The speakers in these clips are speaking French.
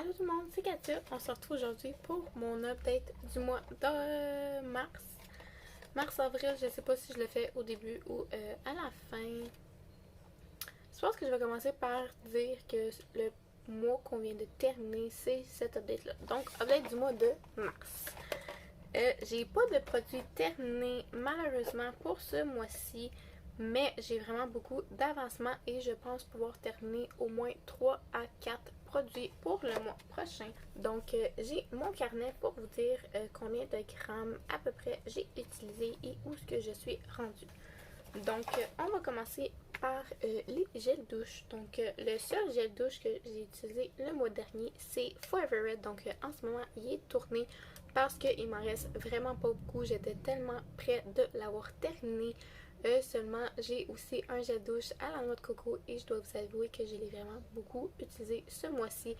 Allô tout le monde, c'est Katia. On se retrouve aujourd'hui pour mon update du mois de mars. Mars-avril, je sais pas si je le fais au début ou à la fin. Je pense que je vais commencer par dire que le mois qu'on vient de terminer, c'est cet update-là. Donc, update du mois de mars. J'ai pas de produits terminés malheureusement pour ce mois-ci, mais j'ai vraiment beaucoup d'avancement et je pense pouvoir terminer au moins 3 à 4 produits pour le mois prochain. Donc j'ai mon carnet pour vous dire combien de grammes à peu près j'ai utilisé et où est-ce que je suis rendue. Donc on va commencer par les gels douche. Donc le seul gel douche que j'ai utilisé le mois dernier, c'est Forever Red. Donc en ce moment, il est tourné parce qu'il m'en reste vraiment pas beaucoup. J'étais tellement près de l'avoir terminé. Seulement, j'ai aussi un gel douche à la noix de coco et je dois vous avouer que je l'ai vraiment beaucoup utilisé ce mois-ci.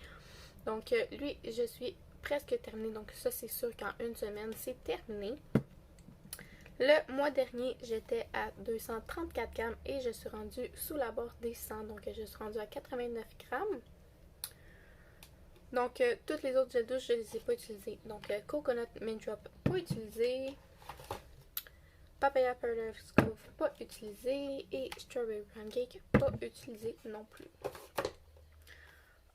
Donc lui, je suis presque terminée. Donc ça, c'est sûr qu'en une semaine, c'est terminé. Le mois dernier, j'étais à 234 grammes et je suis rendue sous la barre des 100. Donc je suis rendue à 89 grammes. Donc, toutes les autres gels douche, je ne les ai pas utilisés. Donc, Coconut Mint Drop, pas utilisé. Papaya Powder Scoop, pas utilisé. Et Strawberry Pancake, pas utilisé non plus.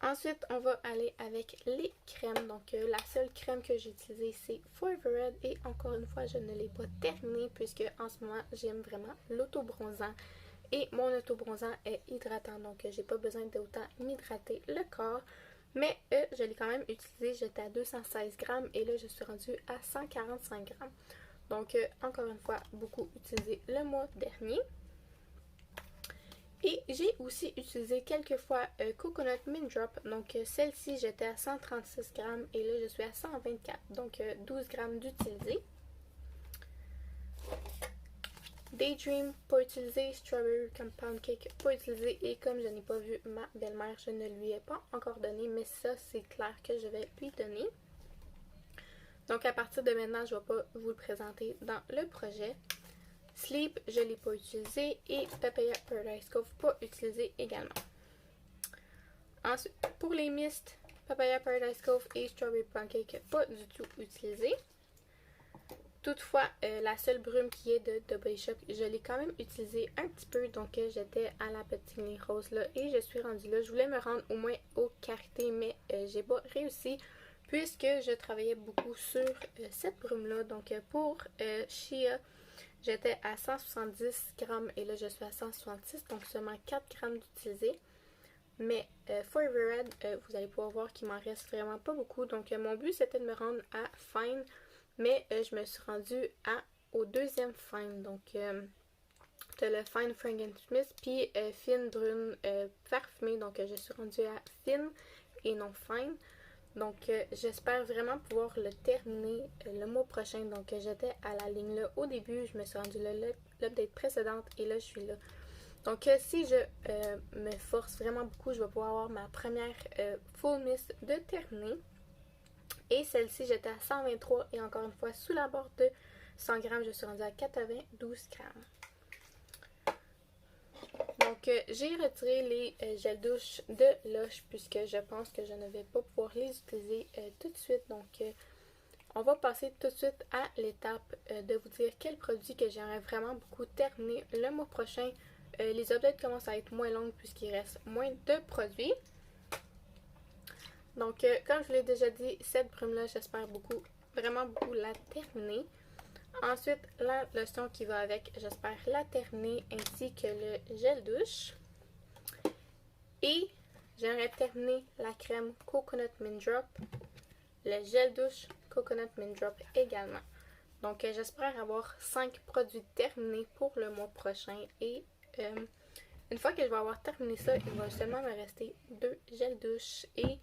Ensuite, on va aller avec les crèmes. Donc, la seule crème que j'ai utilisée, c'est Forever Red. Et encore une fois, je ne l'ai pas terminée puisque en ce moment, j'aime vraiment l'auto-bronzant. Et mon auto-bronzant est hydratant. Donc, j'ai pas besoin d'autant m'hydrater le corps. Mais je l'ai quand même utilisé, j'étais à 216 grammes et là je suis rendue à 145 grammes. Donc encore une fois, beaucoup utilisé le mois dernier. Et j'ai aussi utilisé quelques fois Coconut Mint Drop. Donc celle-ci j'étais à 136 grammes et là je suis à 124. Donc 12 grammes d'utilisé. Daydream, pas utilisé. Strawberry Compound Cake, pas utilisé. Et comme je n'ai pas vu ma belle-mère, je ne lui ai pas encore donné. Mais ça, c'est clair que je vais lui donner. Donc, à partir de maintenant, je ne vais pas vous le présenter dans le projet. Sleep, je ne l'ai pas utilisé. Et Papaya Paradise Cove, pas utilisé également. Ensuite, pour les mists, Papaya Paradise Cove et Strawberry Pancake, pas du tout utilisé. Toutefois, la seule brume qui est de Body Shop, je l'ai quand même utilisée un petit peu. Donc, j'étais à la petite ligne rose là et je suis rendue là. Je voulais me rendre au moins au quartier, mais j'ai pas réussi puisque je travaillais beaucoup sur cette brume-là. Donc, pour Shea, j'étais à 170 grammes et là, je suis à 166. Donc, seulement 4 grammes d'utilisé. Mais Forever Red, vous allez pouvoir voir qu'il m'en reste vraiment pas beaucoup. Donc, mon but, c'était de me rendre à Fine. Mais je me suis rendue au deuxième Fine. Donc, t'as le Fine Frank & Smith, puis Fine Brune parfumée. Donc, je suis rendue à Fine et non Fine. Donc, j'espère vraiment pouvoir le terminer le mois prochain. Donc, j'étais à la ligne là au début. Je me suis rendue là l'update précédente et là, je suis là. Donc, si je me force vraiment beaucoup, je vais pouvoir avoir ma première full mist de terminer. Et celle-ci, j'étais à 123 et encore une fois, sous la barre de 100 grammes, je suis rendue à 92 grammes. Donc, j'ai retiré les gels douche de Lush puisque je pense que je ne vais pas pouvoir les utiliser tout de suite. Donc, on va passer tout de suite à l'étape de vous dire quel produit que j'aimerais vraiment beaucoup terminer le mois prochain. Les updates commencent à être moins longues puisqu'il reste moins de produits. Donc, comme je vous l'ai déjà dit, cette brume-là, j'espère vraiment beaucoup la terminer. Ensuite, la lotion qui va avec, j'espère la terminer, ainsi que le gel douche. Et j'aimerais terminer la crème Coconut Mint Drop, le gel douche Coconut Mint Drop également. Donc, j'espère avoir 5 produits terminés pour le mois prochain. Et une fois que je vais avoir terminé ça, il va seulement me rester 2 gels douche. Et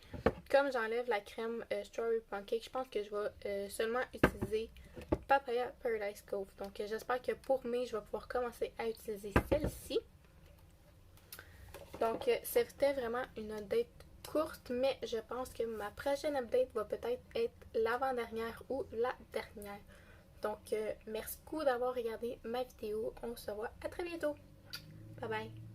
comme j'enlève la crème Strawberry Pancake, je pense que je vais seulement utiliser Papaya Paradise Cove. Donc, j'espère que pour mai, je vais pouvoir commencer à utiliser celle-ci. Donc, c'était vraiment une update courte, mais je pense que ma prochaine update va peut-être être l'avant-dernière ou la dernière. Donc, merci beaucoup d'avoir regardé ma vidéo. On se voit à très bientôt. Bye bye!